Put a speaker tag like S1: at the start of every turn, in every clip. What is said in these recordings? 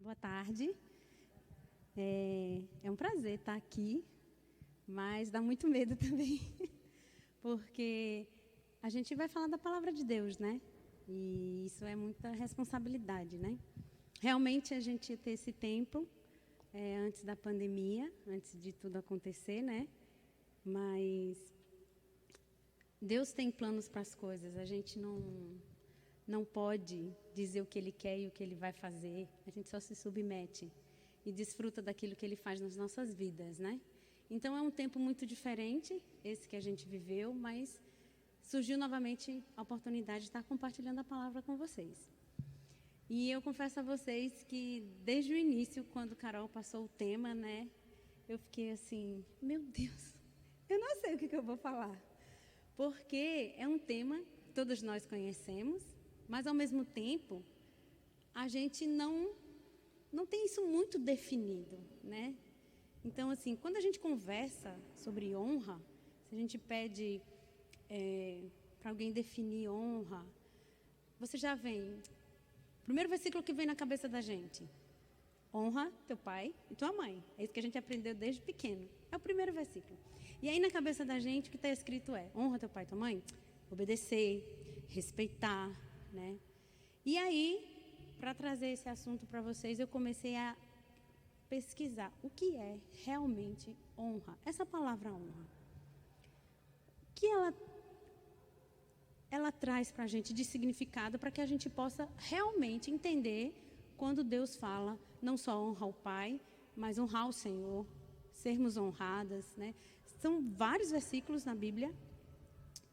S1: Boa tarde. É um prazer estar aqui, mas dá muito medo também, porque a gente vai falar da palavra de Deus, né? E isso é muita responsabilidade, né? Realmente a gente ia ter esse tempo antes da pandemia, antes de tudo acontecer, né? Mas Deus tem planos para as coisas. A gente não pode dizer o que Ele quer e o que Ele vai fazer. A gente só se submete e desfruta daquilo que Ele faz nas nossas vidas, né? Então, é um tempo muito diferente, esse que a gente viveu, mas surgiu novamente a oportunidade de estar compartilhando a palavra com vocês. E eu confesso a vocês que, desde o início, quando Carol passou o tema, né, eu fiquei assim, meu Deus, eu não sei o que eu vou falar. Porque é um tema que todos nós conhecemos, mas, ao mesmo tempo, a gente não tem isso muito definido, né? Então, assim, quando a gente conversa sobre honra, se a gente pede para alguém definir honra, você já vem... O primeiro versículo que vem na cabeça da gente: honra teu pai e tua mãe. É isso que a gente aprendeu desde pequeno. É o primeiro versículo. E aí, na cabeça da gente, o que está escrito é: honra teu pai e tua mãe, obedecer, respeitar, né? E aí, para trazer esse assunto para vocês, eu comecei a pesquisar o que é realmente honra. Essa palavra honra, o que ela traz para a gente de significado, para que a gente possa realmente entender quando Deus fala não só honrar o Pai, mas honrar o Senhor, sermos honradas, né? São vários versículos na Bíblia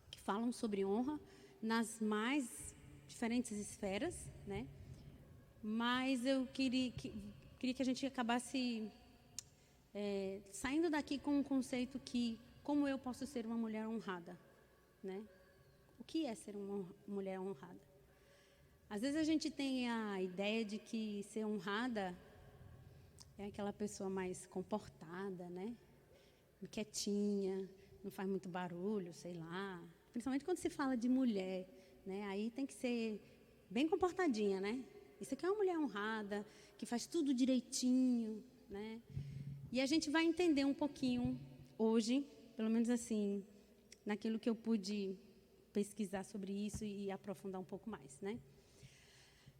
S1: que falam sobre honra nas mais diferentes esferas, né? Mas eu queria que a gente acabasse saindo daqui com um conceito que, como eu posso ser uma mulher honrada, né? O que é ser uma mulher honrada? Às vezes a gente tem a ideia de que ser honrada é aquela pessoa mais comportada, né? Quietinha, não faz muito barulho, sei lá. Principalmente quando se fala de mulher, né? Aí tem que ser bem comportadinha, né? Isso aqui é uma mulher honrada, que faz tudo direitinho, né? E a gente vai entender um pouquinho hoje, pelo menos assim, naquilo que eu pude pesquisar sobre isso e aprofundar um pouco mais, né?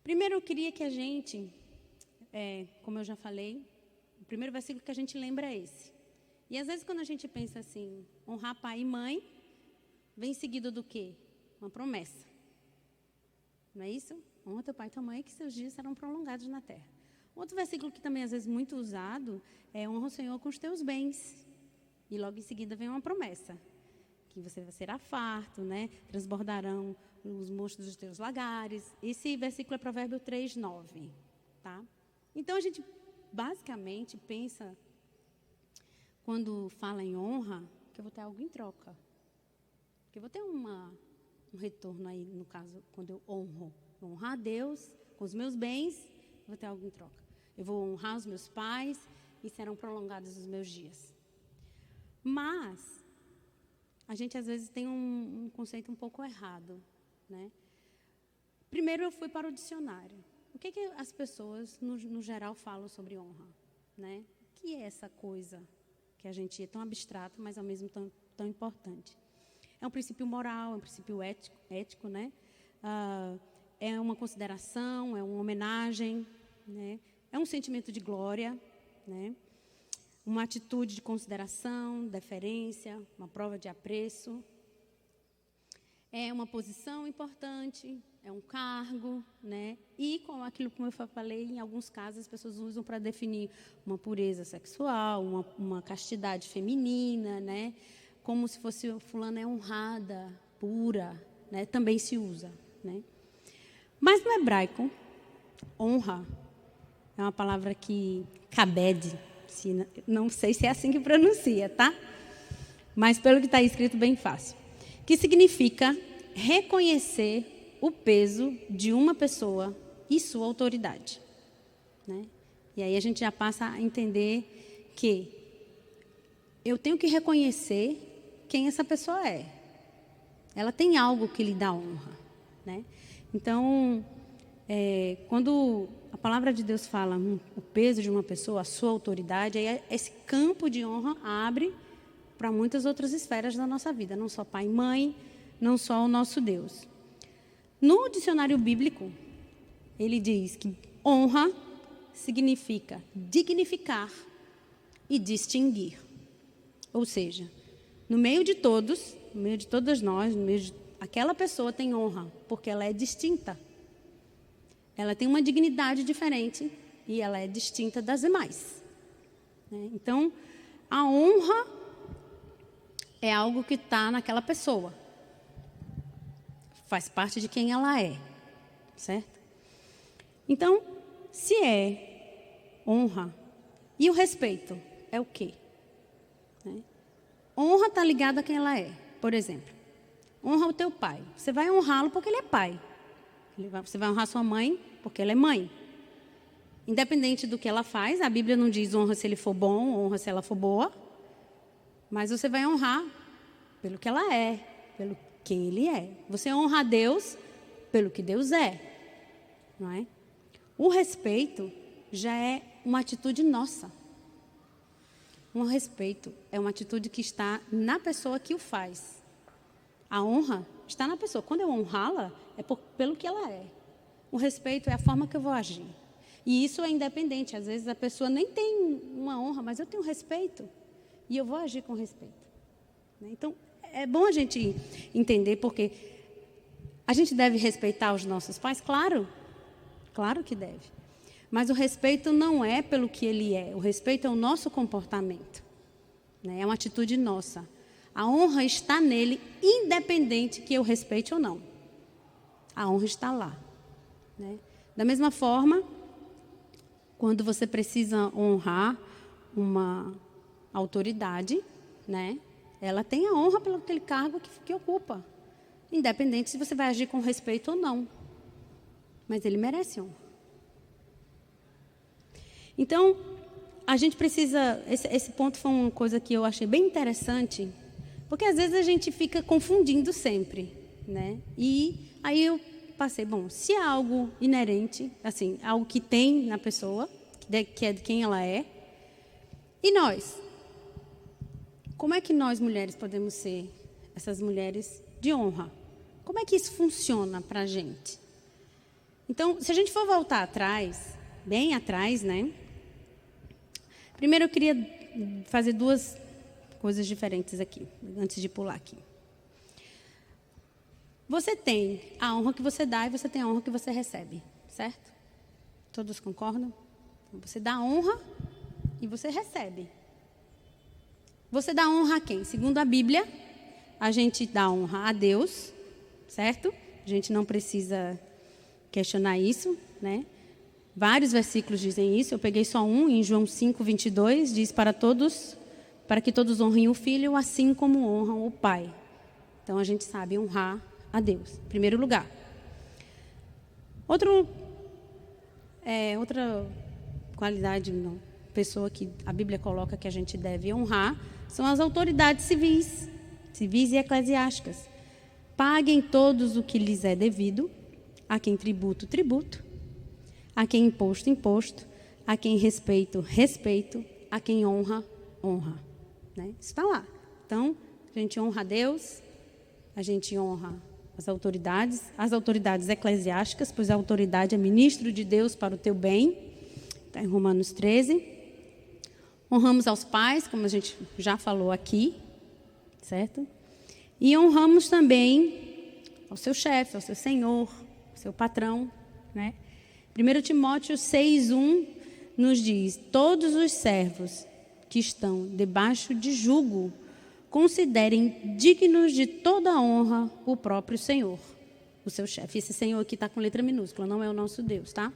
S1: Primeiro, eu queria que a gente, como eu já falei, o primeiro versículo que a gente lembra é esse. E às vezes quando a gente pensa assim, honrar pai e mãe, vem seguido do quê? Uma promessa. Não é isso? Honra teu pai e tua mãe, que seus dias serão prolongados na terra. Outro versículo que também às vezes muito usado é: honra o Senhor com os teus bens. E logo em seguida vem uma promessa, que você será farto, né? Transbordarão os monstros dos teus lagares. Esse versículo é Provérbio 3:9, tá? Então a gente basicamente pensa, quando fala em honra, que eu vou ter algo em troca. Que eu vou ter um retorno aí, no caso, quando eu honro. Vou honrar a Deus com os meus bens, eu vou ter algo em troca. Eu vou honrar os meus pais e serão prolongados os meus dias. Mas a gente às vezes tem um conceito um pouco errado, né? Primeiro eu fui para o dicionário. O que as pessoas, no geral, falam sobre honra, né? O que é essa coisa que a gente é tão abstrato, mas ao mesmo tempo tão importante? É um princípio moral, é um princípio ético, né? É uma consideração, é uma homenagem, né? É um sentimento de glória, né? Uma atitude de consideração, deferência, uma prova de apreço. É uma posição importante, é um cargo, né? E com aquilo, como eu falei, em alguns casos as pessoas usam para definir uma pureza sexual, uma castidade feminina, né? Como se fosse fulana é honrada, pura, né? Também se usa, né? Mas no hebraico, honra é uma palavra que kabed, não sei se é assim que pronuncia, tá? Mas pelo que está escrito, bem fácil. Que significa reconhecer o peso de uma pessoa e sua autoridade, né? E aí a gente já passa a entender que eu tenho que reconhecer quem essa pessoa é. Ela tem algo que lhe dá honra, né? Então, quando a palavra de Deus fala o peso de uma pessoa, a sua autoridade, aí esse campo de honra abre para muitas outras esferas da nossa vida, não só pai e mãe, não só o nosso Deus. No dicionário bíblico, ele diz que honra significa dignificar e distinguir. Ou seja, no meio de todos, no meio de todas nós, no meio de aquela pessoa tem honra, porque ela é distinta. Ela tem uma dignidade diferente e ela é distinta das demais. Então, a honra é algo que está naquela pessoa. Faz parte de quem ela é, certo? Então, se é honra, e o respeito é o quê? Honra está ligada a quem ela é. Por exemplo, honra o teu pai. Você vai honrá-lo porque ele é pai. Você vai honrar sua mãe porque ela é mãe. Independente do que ela faz, a Bíblia não diz honra se ele for bom, honra se ela for boa. Mas você vai honrar pelo que ela é, pelo que ele é. Você honra a Deus pelo que Deus é. Não é? O respeito já é uma atitude nossa. Um respeito é uma atitude que está na pessoa que o faz. A honra está na pessoa. Quando eu honrá-la, é pelo que ela é. O respeito é a forma que eu vou agir. E isso é independente. Às vezes a pessoa nem tem uma honra, mas eu tenho respeito. E eu vou agir com respeito. Então, é bom a gente entender, porque a gente deve respeitar os nossos pais, claro. Claro que deve. Mas o respeito não é pelo que ele é. O respeito é o nosso comportamento. É uma atitude nossa. A honra está nele, independente que eu respeite ou não. A honra está lá. Da mesma forma, quando você precisa honrar uma autoridade, ela tem a honra pelo aquele cargo que ocupa. Independente se você vai agir com respeito ou não. Mas ele merece honra. Então, a gente precisa... Esse ponto foi uma coisa que eu achei bem interessante, porque às vezes a gente fica confundindo sempre. E aí eu passei, se é algo inerente, assim, algo que tem na pessoa, que é de quem ela é, e nós? Como é que nós, mulheres, podemos ser essas mulheres de honra? Como é que isso funciona para a gente? Então, se a gente for voltar atrás, bem atrás, Primeiro eu queria fazer duas coisas diferentes aqui, antes de pular aqui. Você tem a honra que você dá e você tem a honra que você recebe, certo? Todos concordam? Você dá honra e você recebe. Você dá honra a quem? Segundo a Bíblia, a gente dá honra a Deus, certo? A gente não precisa questionar isso, Vários versículos dizem isso. Eu peguei só um, em João 5:22, diz para que todos honrem o Filho, assim como honram o Pai. Então, a gente sabe honrar a Deus, em primeiro lugar. Outra qualidade, pessoa que a Bíblia coloca que a gente deve honrar, são as autoridades civis e eclesiásticas. Paguem todos o que lhes é devido, a quem tributo, tributo, a quem imposto, imposto, a quem respeito, respeito, a quem honra, honra. Isso está lá. Então, a gente honra a Deus, a gente honra as autoridades eclesiásticas, pois a autoridade é ministro de Deus para o teu bem. Está em Romanos 13. Honramos aos pais, como a gente já falou aqui, certo? E honramos também ao seu chefe, ao seu senhor, ao seu patrão, 1 Timóteo 6:1 nos diz: todos os servos que estão debaixo de jugo considerem dignos de toda honra o próprio Senhor, o seu chefe. Esse Senhor aqui está com letra minúscula, não é o nosso Deus, tá?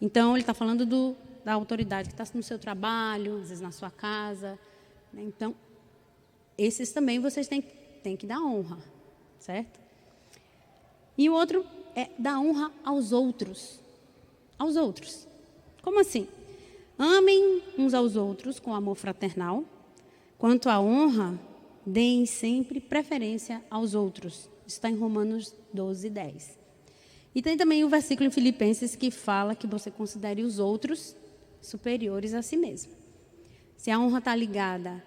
S1: Então, ele está falando da autoridade que está no seu trabalho, às vezes na sua casa. Então, esses também vocês têm que dar honra, certo? E o outro é dar honra aos outros. Aos outros. Como assim? Amem uns aos outros com amor fraternal. Quanto à honra, deem sempre preferência aos outros. Isso está em Romanos 12:10. E tem também o versículo em Filipenses que fala que você considere os outros superiores a si mesmo. Se a honra está ligada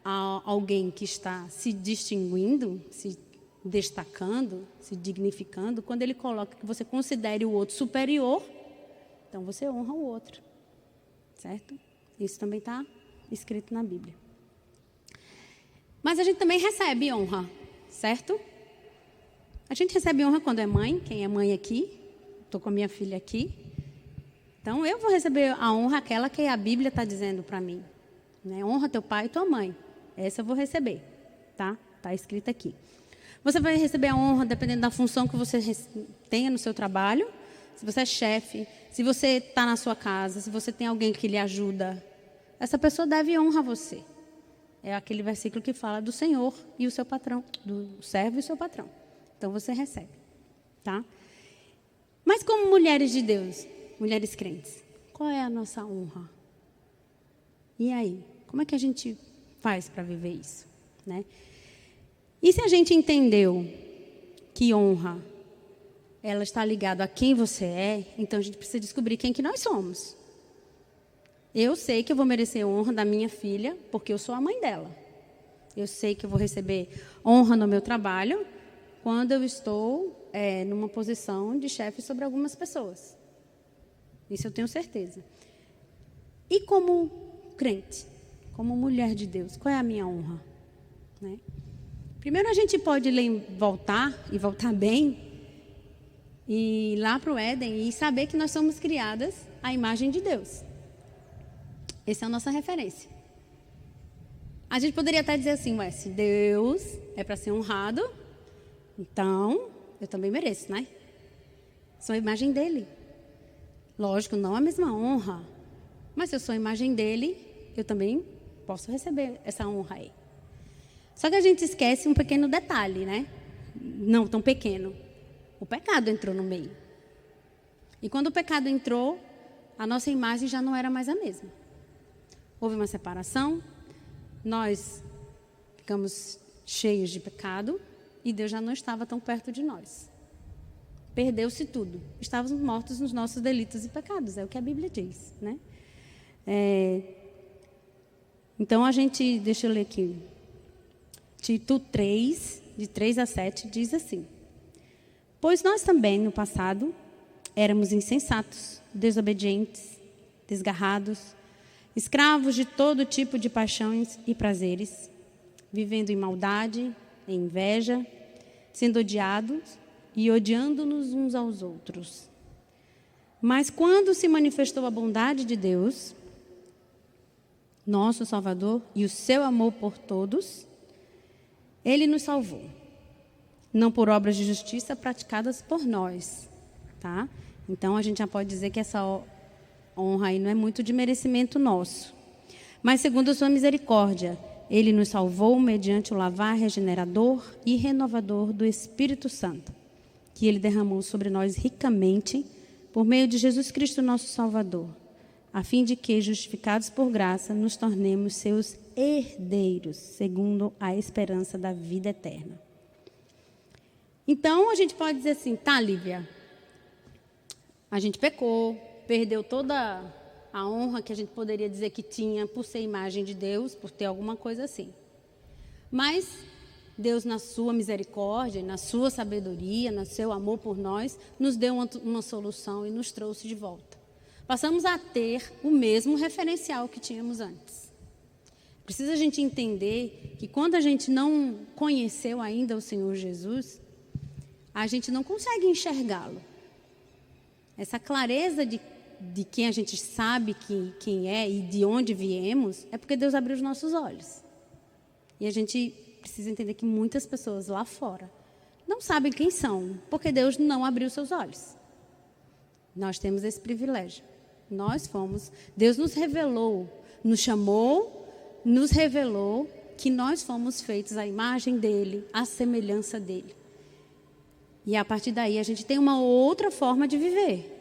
S1: a alguém que está se distinguindo, se destacando, se dignificando, quando ele coloca que você considere o outro superior, então você honra o outro. Certo? Isso também está escrito na Bíblia. Mas a gente também recebe honra, certo? A gente recebe honra quando é mãe. Quem é mãe aqui? Estou com a minha filha aqui. Então, eu vou receber a honra aquela que a Bíblia está dizendo para mim. Né? Honra teu pai e tua mãe. Essa eu vou receber. Tá? Está escrito aqui. Você vai receber a honra dependendo da função que você tenha no seu trabalho. Se você é chefe, se você está na sua casa, se você tem alguém que lhe ajuda. Essa pessoa deve honra a você. É aquele versículo que fala do Senhor e o seu patrão. Do servo e o seu patrão. Então, você recebe, tá? Mas como mulheres de Deus, mulheres crentes, qual é a nossa honra? E aí? Como é que a gente faz para viver isso? Né? E se a gente entendeu que honra, ela está ligada a quem você é, então a gente precisa descobrir quem que nós somos. Eu sei que eu vou merecer honra da minha filha, porque eu sou a mãe dela. Eu sei que eu vou receber honra no meu trabalho, quando eu estou numa posição de chefe sobre algumas pessoas. Isso eu tenho certeza. E como crente, como mulher de Deus, qual é a minha honra? Né? Primeiro a gente pode voltar bem, e ir lá para o Éden e saber que nós somos criadas à imagem de Deus. Essa é a nossa referência. A gente poderia até dizer assim, se Deus é para ser honrado, então, eu também mereço, né? Sou a imagem dele. Lógico, não a mesma honra. Mas se eu sou a imagem dele, eu também posso receber essa honra aí. Só que a gente esquece um pequeno detalhe, né? Não tão pequeno. O pecado entrou no meio. E quando o pecado entrou, a nossa imagem já não era mais a mesma. Houve uma separação, nós ficamos cheios de pecado, e Deus já não estava tão perto de nós. Perdeu-se tudo. Estávamos mortos nos nossos delitos e pecados. É o que a Bíblia diz. Né? Então, deixa eu ler aqui. Tito 3, de 3 a 7, diz assim. Pois nós também, no passado, éramos insensatos, desobedientes, desgarrados, escravos de todo tipo de paixões e prazeres, vivendo em maldade, em inveja, sendo odiados e odiando-nos uns aos outros. Mas quando se manifestou a bondade de Deus, nosso Salvador, e o seu amor por todos, Ele nos salvou. Não por obras de justiça praticadas por nós. Tá? Então, a gente já pode dizer que essa honra aí não é muito de merecimento nosso. Mas segundo a sua misericórdia, Ele nos salvou mediante o lavar regenerador e renovador do Espírito Santo, que Ele derramou sobre nós ricamente por meio de Jesus Cristo, nosso Salvador, a fim de que, justificados por graça, nos tornemos seus herdeiros, segundo a esperança da vida eterna. Então, a gente pode dizer assim, tá, Lívia, a gente pecou, perdeu toda a honra que a gente poderia dizer que tinha por ser imagem de Deus, por ter alguma coisa assim. Mas Deus, na sua misericórdia, na sua sabedoria, no seu amor por nós, nos deu uma solução e nos trouxe de volta. Passamos a ter o mesmo referencial que tínhamos antes. Precisa a gente entender que quando a gente não conheceu ainda o Senhor Jesus, a gente não consegue enxergá-lo. Essa clareza de quem a gente sabe quem é e de onde viemos, é porque Deus abriu os nossos olhos. E a gente precisa entender que muitas pessoas lá fora não sabem quem são, porque Deus não abriu seus olhos. Nós temos esse privilégio. Deus nos revelou, nos chamou, nos revelou que nós fomos feitos à imagem dele, à semelhança dele. E a partir daí a gente tem uma outra forma de viver.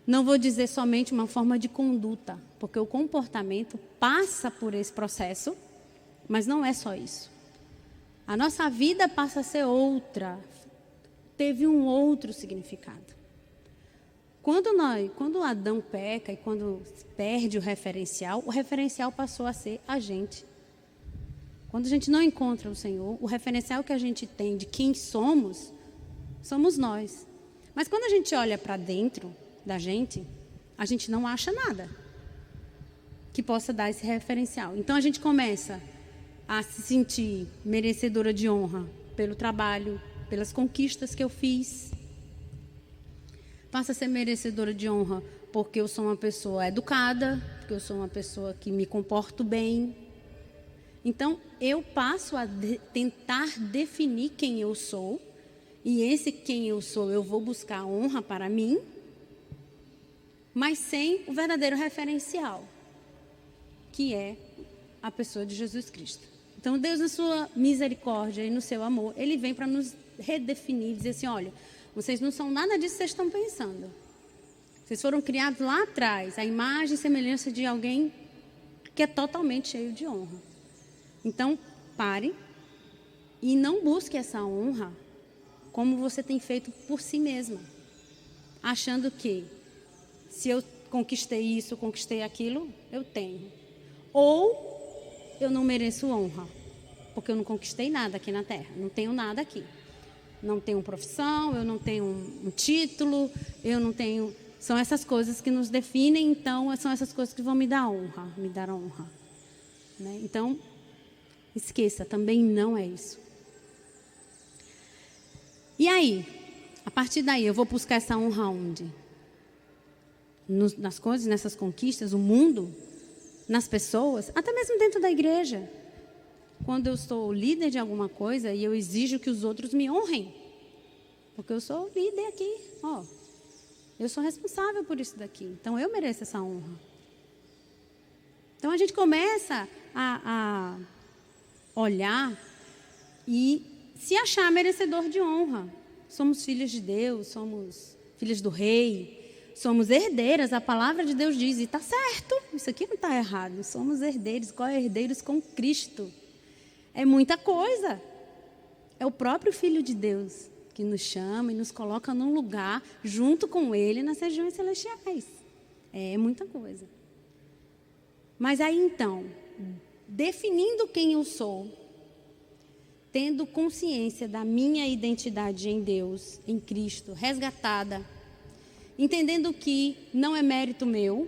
S1: Não vou dizer somente uma forma de conduta, porque o comportamento passa por esse processo, mas não é só isso. A nossa vida passa a ser outra, teve um outro significado. Quando Adão peca e quando perde o referencial passou a ser a gente. Quando a gente não encontra o Senhor, o referencial que a gente tem de quem somos nós. Mas quando a gente olha para dentro da gente, a gente não acha nada que possa dar esse referencial. Então a gente começa a se sentir merecedora de honra pelo trabalho, pelas conquistas que eu fiz. Passa a ser merecedora de honra porque eu sou uma pessoa educada, porque eu sou uma pessoa que me comporto bem. Então, eu passo a tentar definir quem eu sou, e esse quem eu sou, eu vou buscar honra para mim, mas sem o verdadeiro referencial, que é a pessoa de Jesus Cristo. Então, Deus, na sua misericórdia e no seu amor, Ele vem para nos redefinir, dizer assim, olha, vocês não são nada disso que vocês estão pensando. Vocês foram criados lá atrás, a imagem e semelhança de alguém que é totalmente cheio de honra. Então, pare e não busque essa honra como você tem feito por si mesma, achando que se eu conquistei isso, conquistei aquilo, eu tenho. Ou eu não mereço honra, porque eu não conquistei nada aqui na terra, não tenho nada aqui. Não tenho profissão, eu não tenho um título, eu não tenho... São essas coisas que nos definem, então são essas coisas que vão me dar honra, né? Então, esqueça, também não é isso. E aí, a partir daí, eu vou buscar essa honra onde? Nas coisas, nessas conquistas, o mundo, nas pessoas, até mesmo dentro da igreja. Quando eu sou líder de alguma coisa e eu exijo que os outros me honrem. Porque eu sou líder aqui, ó. Eu sou responsável por isso daqui. Então, eu mereço essa honra. Então, a gente começa a olhar e se achar merecedor de honra. Somos filhos de Deus, somos filhos do Rei, somos herdeiras, a palavra de Deus diz, e está certo, isso aqui não está errado. Somos herdeiros, co-herdeiros com Cristo. É muita coisa. É o próprio Filho de Deus que nos chama e nos coloca num lugar junto com Ele nas regiões celestiais. É muita coisa. Mas aí então, definindo quem eu sou, tendo consciência da minha identidade em Deus, em Cristo, resgatada, entendendo que não é mérito meu,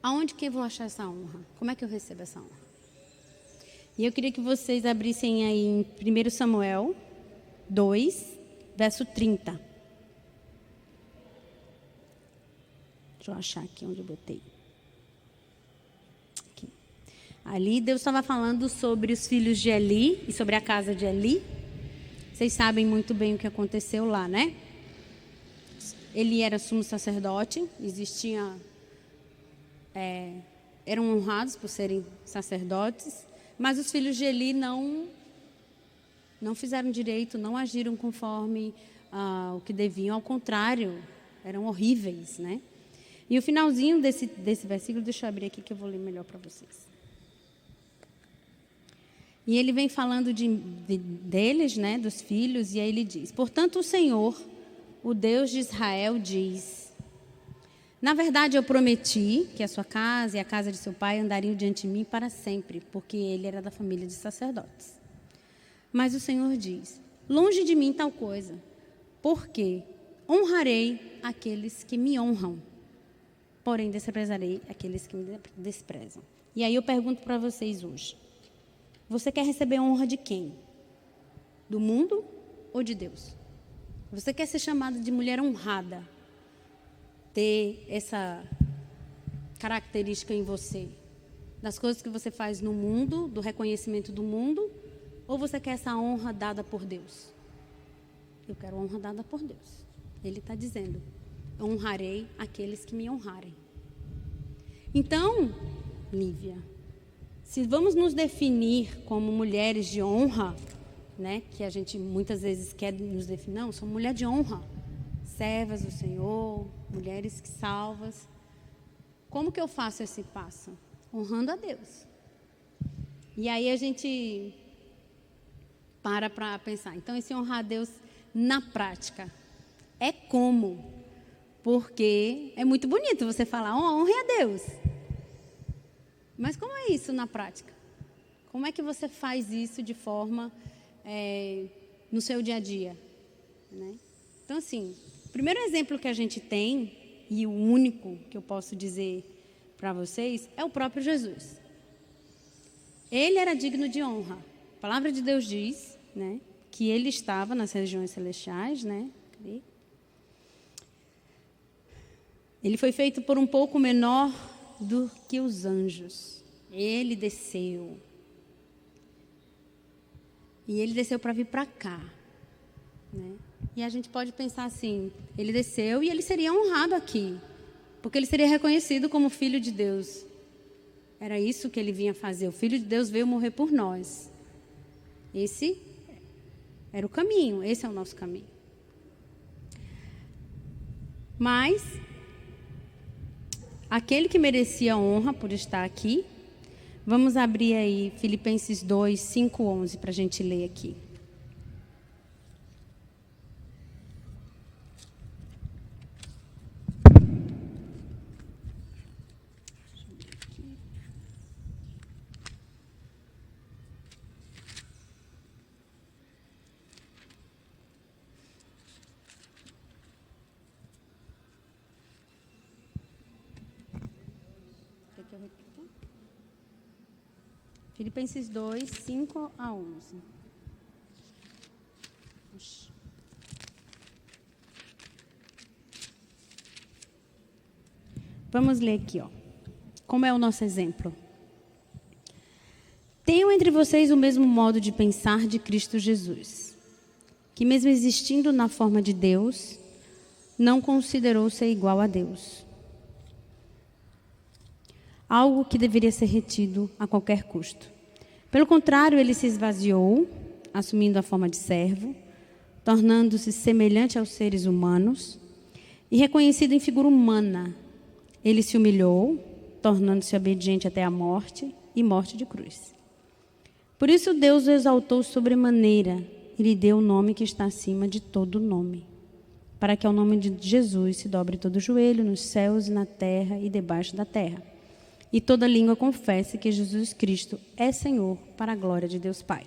S1: aonde que eu vou achar essa honra? Como é que eu recebo essa honra? E eu queria que vocês abrissem aí em 1 Samuel 2, verso 30. Deixa eu achar aqui onde eu botei. Aqui. Ali Deus estava falando sobre os filhos de Eli e sobre a casa de Eli. Vocês sabem muito bem o que aconteceu lá, né? Eli era sumo sacerdote, eram honrados por serem sacerdotes. Mas os filhos de Eli não fizeram direito, não agiram conforme o que deviam. Ao contrário, eram horríveis, né? E o finalzinho desse versículo, deixa eu abrir aqui que eu vou ler melhor para vocês. E ele vem falando deles, né, dos filhos, e aí ele diz, portanto o Senhor, o Deus de Israel, diz... Na verdade, eu prometi que a sua casa e a casa de seu pai andariam diante de mim para sempre, porque ele era da família de sacerdotes. Mas o Senhor diz, longe de mim tal coisa, porque honrarei aqueles que me honram, porém desprezarei aqueles que me desprezam. E aí eu pergunto para vocês hoje, você quer receber honra de quem? Do mundo ou de Deus? Você quer ser chamada de mulher honrada? Ter essa característica em você, das coisas que você faz no mundo, do reconhecimento do mundo, ou você quer essa honra dada por Deus? Eu quero honra dada por Deus. Ele está dizendo, honrarei aqueles que me honrarem. Então, Lívia, se vamos nos definir como mulheres de honra, né, que a gente muitas vezes quer nos definir, não, sou mulher de honra, servas do Senhor, mulheres que salvas. Como que eu faço esse passo? Honrando a Deus. E aí a gente para pensar. Então, esse honrar a Deus na prática é como? Porque é muito bonito você falar, honre a Deus. Mas como é isso na prática? Como é que você faz isso de forma no seu dia a dia? Né? Então, assim, o primeiro exemplo que a gente tem, e o único que eu posso dizer para vocês, é o próprio Jesus. Ele era digno de honra. A palavra de Deus diz, né, que ele estava nas regiões celestiais, né? Ele foi feito por um pouco menor do que os anjos. Ele desceu. E ele desceu para vir para cá, né? E a gente pode pensar assim, ele desceu e ele seria honrado aqui, porque ele seria reconhecido como filho de Deus. Era isso que ele vinha fazer. O Filho de Deus veio morrer por nós. Esse era o caminho, esse é o nosso caminho. Mas aquele que merecia honra por estar aqui, vamos abrir aí Filipenses 2, 5, 11 para a gente ler aqui. Filipenses 2, 5 a 11. Vamos ler aqui, ó. Como é o nosso exemplo? Tenham entre vocês o mesmo modo de pensar de Cristo Jesus, que mesmo existindo na forma de Deus, não considerou ser igual a Deus, algo que deveria ser retido a qualquer custo. Pelo contrário, ele se esvaziou, assumindo a forma de servo, tornando-se semelhante aos seres humanos e reconhecido em figura humana. Ele se humilhou, tornando-se obediente até a morte e morte de cruz. Por isso Deus o exaltou sobremaneira e lhe deu o nome que está acima de todo nome, para que ao nome de Jesus se dobre todo o joelho nos céus e na terra e debaixo da terra, e toda língua confesse que Jesus Cristo é Senhor, para a glória de Deus Pai.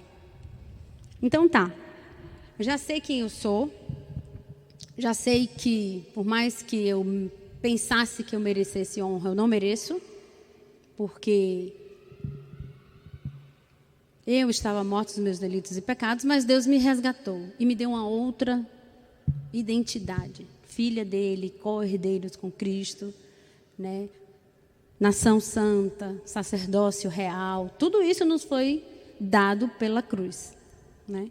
S1: Então tá, eu já sei quem eu sou, já sei que por mais que eu pensasse que eu merecesse honra, eu não mereço, porque eu estava morto dos meus delitos e pecados, mas Deus me resgatou e me deu uma outra identidade, filha dele, co-herdeiros com Cristo, né? Nação santa, sacerdócio real, tudo isso nos foi dado pela cruz, né?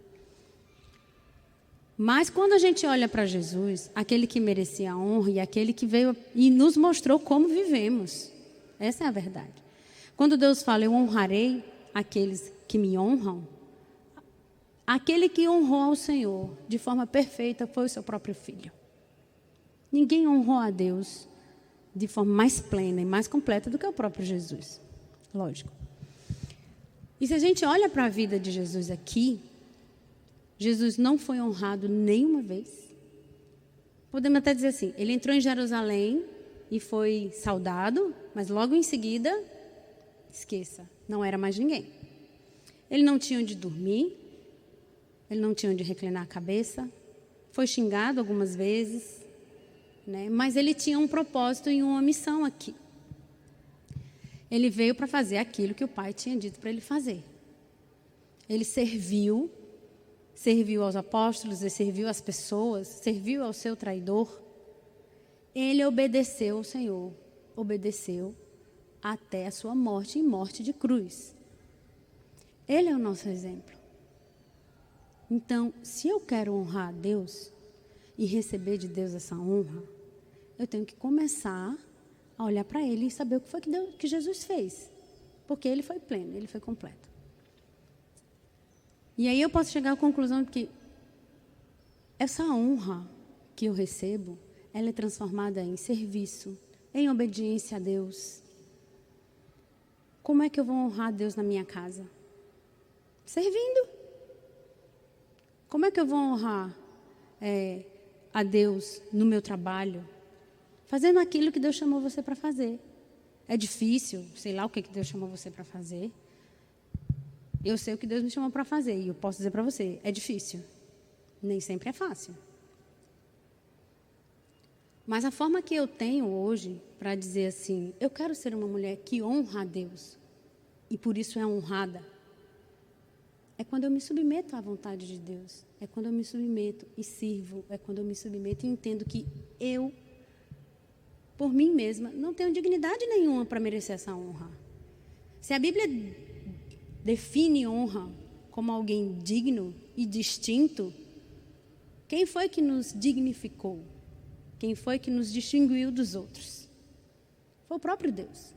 S1: Mas quando a gente olha para Jesus, aquele que merecia a honra e aquele que veio e nos mostrou como vivemos, essa é a verdade. Quando Deus fala, eu honrarei aqueles que me honram, aquele que honrou ao Senhor de forma perfeita foi o seu próprio filho. Ninguém honrou a Deus de forma mais plena e mais completa do que o próprio Jesus. Lógico. E se a gente olha para a vida de Jesus aqui, Jesus não foi honrado nenhuma vez. Podemos até dizer assim, ele entrou em Jerusalém e foi saudado, mas logo em seguida, esqueça, não era mais ninguém. Ele não tinha onde dormir, ele não tinha onde reclinar a cabeça, foi xingado algumas vezes, né? Mas ele tinha um propósito e uma missão aqui. Ele veio para fazer aquilo que o Pai tinha dito para ele fazer. Ele serviu aos apóstolos, ele serviu às pessoas, serviu ao seu traidor. Ele obedeceu ao Senhor, obedeceu até a sua morte e morte de cruz. Ele é o nosso exemplo. Então, se eu quero honrar a Deus e receber de Deus essa honra, eu tenho que começar a olhar para Ele e saber o que foi que Jesus fez. Porque Ele foi pleno, Ele foi completo. E aí eu posso chegar à conclusão de que essa honra que eu recebo, ela é transformada em serviço, em obediência a Deus. Como é que eu vou honrar a Deus na minha casa? Servindo. Como é que eu vou honrar a Deus no meu trabalho? Fazendo aquilo que Deus chamou você para fazer. É difícil, sei lá o que Deus chamou você para fazer. Eu sei o que Deus me chamou para fazer e eu posso dizer para você, é difícil. Nem sempre é fácil. Mas a forma que eu tenho hoje para dizer assim, eu quero ser uma mulher que honra a Deus e por isso é honrada, é quando eu me submeto à vontade de Deus. É quando eu me submeto e sirvo. É quando eu me submeto e entendo que eu, por mim mesma, não tenho dignidade nenhuma para merecer essa honra. Se a Bíblia define honra como alguém digno e distinto, quem foi que nos dignificou? Quem foi que nos distinguiu dos outros? Foi o próprio Deus.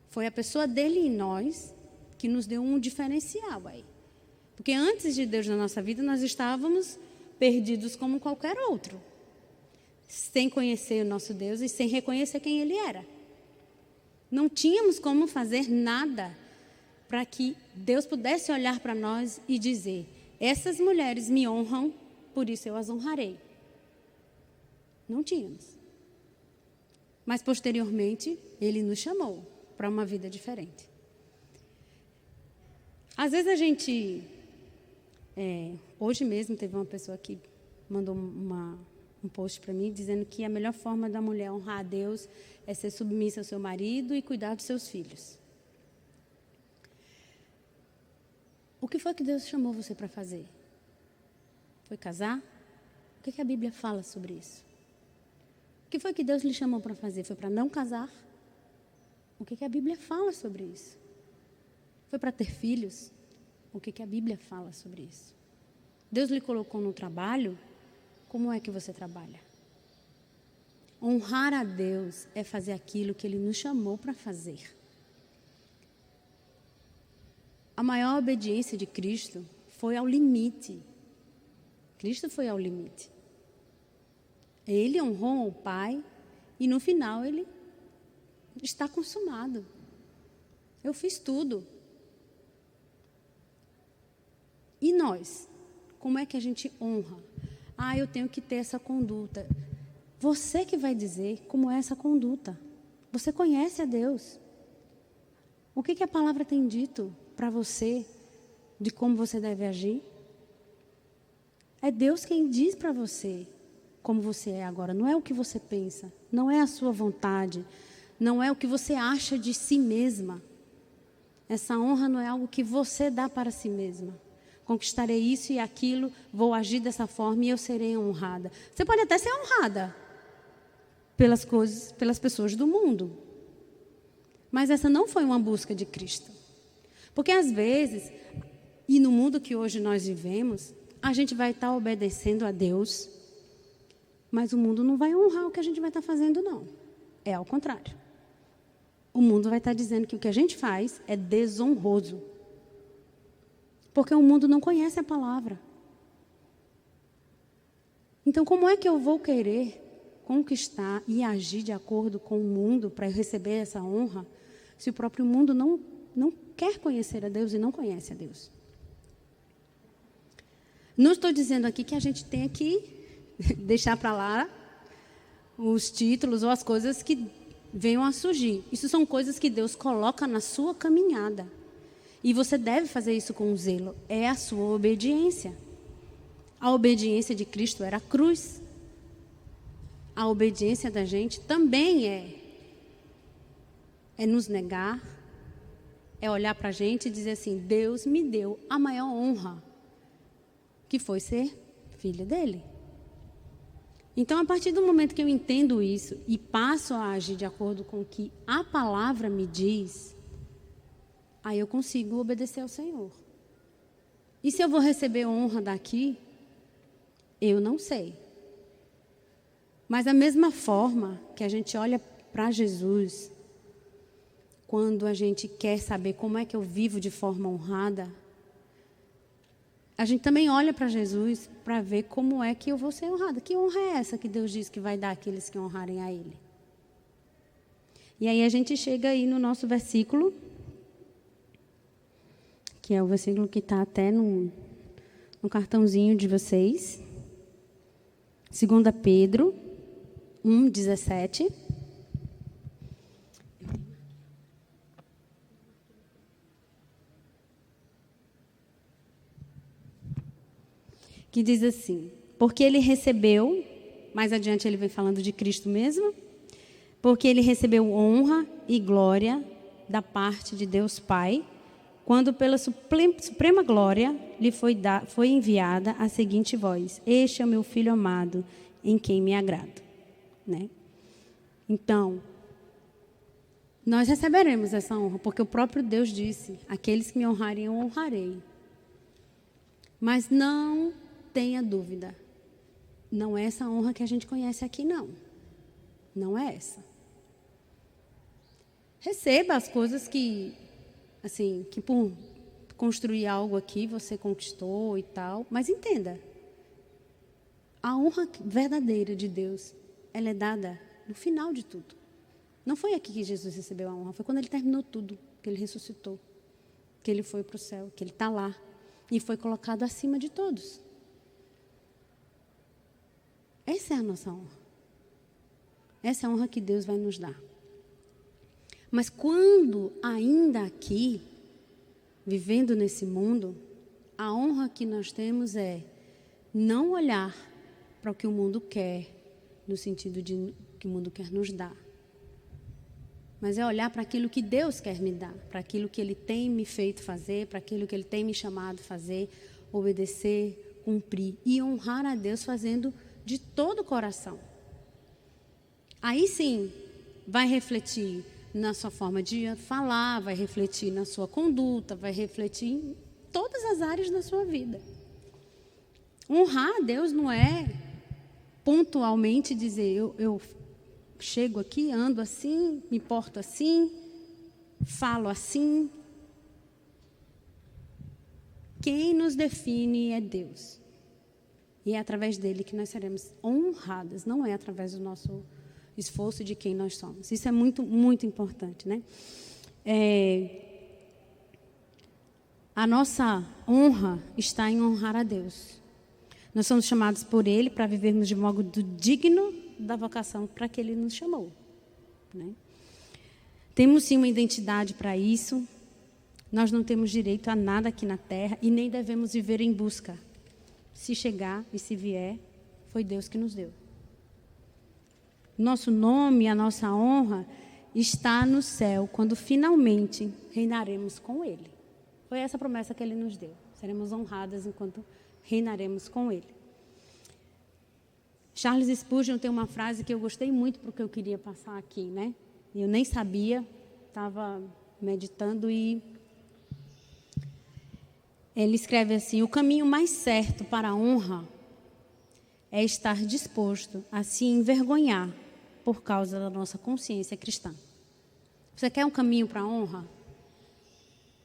S1: Foi a pessoa dele em nós que nos deu um diferencial aí. Porque antes de Deus na nossa vida, nós estávamos perdidos como qualquer outro. Sem conhecer o nosso Deus e sem reconhecer quem Ele era. Não tínhamos como fazer nada para que Deus pudesse olhar para nós e dizer, essas mulheres me honram, por isso eu as honrarei. Não tínhamos. Mas posteriormente, Ele nos chamou para uma vida diferente. Às vezes a gente... hoje mesmo teve uma pessoa que mandou um post para mim dizendo que a melhor forma da mulher honrar a Deus é ser submissa ao seu marido e cuidar dos seus filhos. O que foi que Deus chamou você para fazer? Foi casar? O que a Bíblia fala sobre isso? O que foi que Deus lhe chamou para fazer? Foi para não casar? O que a Bíblia fala sobre isso? Foi para ter filhos? O que a Bíblia fala sobre isso? Deus lhe colocou no trabalho? Como é que você trabalha? Honrar a Deus é fazer aquilo que Ele nos chamou para fazer. A maior obediência de Cristo foi ao limite. Cristo foi ao limite. Ele honrou o Pai e no final Ele está consumado. Eu fiz tudo. E nós? Como é que a gente honra? Eu tenho que ter essa conduta. Você que vai dizer como é essa conduta. Você conhece a Deus. O que a palavra tem dito para você de como você deve agir? É Deus quem diz para você como você é agora. Não é o que você pensa. Não é a sua vontade. Não é o que você acha de si mesma. Essa honra não é algo que você dá para si mesma. Conquistarei isso e aquilo, vou agir dessa forma e eu serei honrada. Você pode até ser honrada pelas coisas, pelas pessoas do mundo. Mas essa não foi uma busca de Cristo. Porque às vezes, e no mundo que hoje nós vivemos, a gente vai estar obedecendo a Deus, mas o mundo não vai honrar o que a gente vai estar fazendo, não. É ao contrário. O mundo vai estar dizendo que o que a gente faz é desonroso. Porque o mundo não conhece a palavra. Então, como é que eu vou querer conquistar e agir de acordo com o mundo para receber essa honra, se o próprio mundo não quer conhecer a Deus e não conhece a Deus? Não estou dizendo aqui que a gente tenha que deixar para lá os títulos ou as coisas que venham a surgir. Isso são coisas que Deus coloca na sua caminhada. E você deve fazer isso com zelo. É a sua obediência. A obediência de Cristo era a cruz. A obediência da gente também é nos negar, é olhar para a gente e dizer assim, Deus me deu a maior honra, que foi ser filha dele. Então, a partir do momento que eu entendo isso e passo a agir de acordo com o que a palavra me diz, aí eu consigo obedecer ao Senhor. E se eu vou receber honra daqui, eu não sei. Mas da mesma forma que a gente olha para Jesus, quando a gente quer saber como é que eu vivo de forma honrada, a gente também olha para Jesus para ver como é que eu vou ser honrada. Que honra é essa que Deus diz que vai dar àqueles que honrarem a Ele? E aí a gente chega aí no nosso versículo, que é o versículo que está até no no cartãozinho de vocês. 2 Pedro 1:17. Que diz assim: porque ele recebeu, mais adiante ele vem falando de Cristo mesmo, porque ele recebeu honra e glória da parte de Deus Pai, quando pela suprema glória lhe foi enviada a seguinte voz: este é o meu Filho amado, em quem me agrado. Né? Então, nós receberemos essa honra, porque o próprio Deus disse: aqueles que me honrarem, eu honrarei. Mas não tenha dúvida, não é essa honra que a gente conhece aqui, não. Não é essa. Receba as coisas que, assim, que por construir algo aqui você conquistou e tal, mas entenda, a honra verdadeira de Deus, ela é dada no final de tudo. Não foi aqui que Jesus recebeu a honra, foi quando ele terminou tudo, que ele ressuscitou, que ele foi para o céu, que ele está lá e foi colocado acima de todos. Essa é a nossa honra. Essa é a honra que Deus vai nos dar. Mas quando ainda aqui, vivendo nesse mundo, a honra que nós temos é não olhar para o que o mundo quer, no sentido de que o mundo quer nos dar. Mas é olhar para aquilo que Deus quer me dar, para aquilo que Ele tem me feito fazer, para aquilo que Ele tem me chamado a fazer, obedecer, cumprir e honrar a Deus fazendo de todo o coração. Aí sim, vai refletir na sua forma de falar, vai refletir na sua conduta, vai refletir em todas as áreas da sua vida. Honrar a Deus não é pontualmente dizer, eu chego aqui, ando assim, me porto assim, falo assim. Quem nos define é Deus. E é através dele que nós seremos honradas, não é através do nosso esforço de quem nós somos. Isso é muito, muito importante, né? A nossa honra está em honrar a Deus. Nós somos chamados por Ele para vivermos de modo digno da vocação para que Ele nos chamou. Né? Temos sim uma identidade para isso. Nós não temos direito a nada aqui na terra e nem devemos viver em busca. Se chegar e se vier, foi Deus que nos deu. Nosso nome, a nossa honra está no céu, quando finalmente reinaremos com Ele. Foi essa a promessa que Ele nos deu. Seremos honradas enquanto reinaremos com Ele. Charles Spurgeon tem uma frase que eu gostei muito porque eu queria passar aqui, né? Eu nem sabia, estava meditando e ele escreve assim: o caminho mais certo para a honra é estar disposto a se envergonhar por causa da nossa consciência cristã. Você quer um caminho para a honra?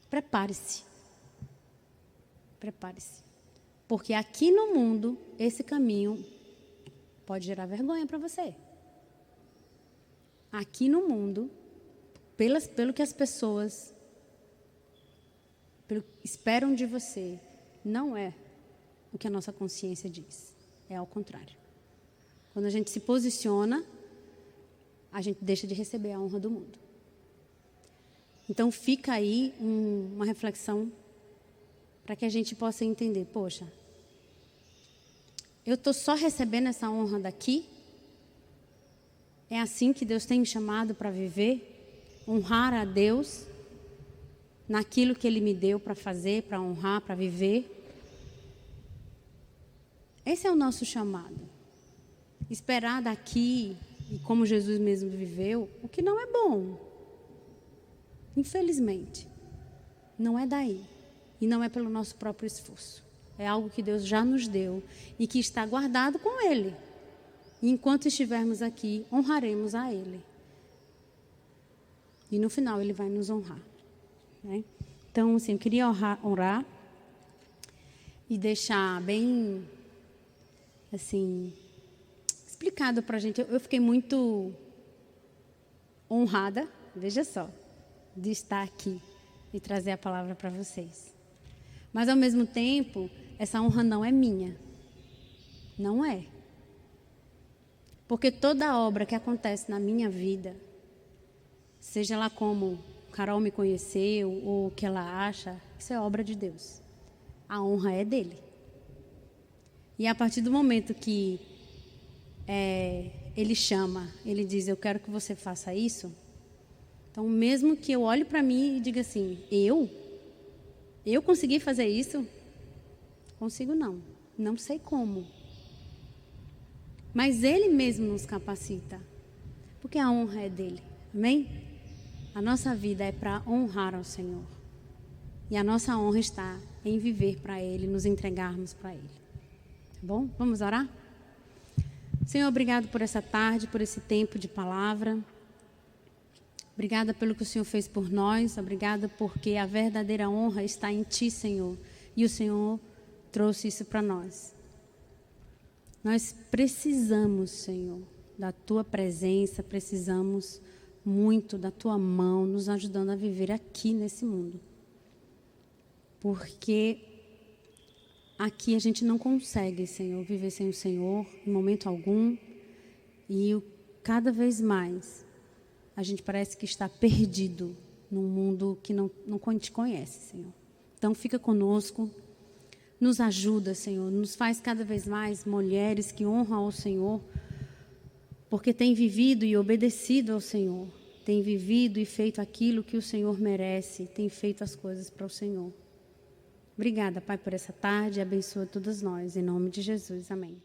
S1: Prepare-se. Prepare-se. Porque aqui no mundo, esse caminho pode gerar vergonha para você. Aqui no mundo, pelo que as pessoas esperam de você, não é o que a nossa consciência diz. É ao contrário. Quando a gente se posiciona, a gente deixa de receber a honra do mundo. Então fica aí uma reflexão para que a gente possa entender, poxa, eu estou só recebendo essa honra daqui? É assim que Deus tem me chamado para viver? Honrar a Deus naquilo que Ele me deu para fazer, para honrar, para viver? Esse é o nosso chamado. Esperar daqui, e como Jesus mesmo viveu, o que não é bom. Infelizmente. Não é daí. E não é pelo nosso próprio esforço. É algo que Deus já nos deu e que está guardado com Ele. E enquanto estivermos aqui, honraremos a Ele. E no final Ele vai nos honrar. Né? Então, assim, eu queria honrar e deixar bem, assim, explicado para a gente. Eu fiquei muito honrada, veja só, de estar aqui e trazer a palavra para vocês. Mas, ao mesmo tempo, essa honra não é minha. Não é. Porque toda obra que acontece na minha vida, seja lá como Carol me conheceu ou o que ela acha, isso é obra de Deus. A honra é dele. E a partir do momento que ele chama, ele diz, eu quero que você faça isso. Então, mesmo que eu olhe para mim e diga assim, eu consegui fazer isso? Consigo não. Não sei como. Mas ele mesmo nos capacita. Porque a honra é dele. Amém? A nossa vida é para honrar ao Senhor. E a nossa honra está em viver para ele, nos entregarmos para ele. Tá bom? Vamos orar? Senhor, obrigado por essa tarde, por esse tempo de palavra. Obrigada pelo que o Senhor fez por nós. Obrigada porque a verdadeira honra está em Ti, Senhor. E o Senhor trouxe isso para nós. Nós precisamos, Senhor, da Tua presença. Precisamos muito da Tua mão nos ajudando a viver aqui nesse mundo. Porque aqui a gente não consegue, Senhor, viver sem o Senhor em momento algum. E cada vez mais a gente parece que está perdido num mundo que não te conhece, Senhor. Então fica conosco, nos ajuda, Senhor, nos faz cada vez mais mulheres que honram ao Senhor, porque tem vivido e obedecido ao Senhor, tem vivido e feito aquilo que o Senhor merece, tem feito as coisas para o Senhor. Obrigada, Pai, por essa tarde, abençoa todas nós, em nome de Jesus, amém.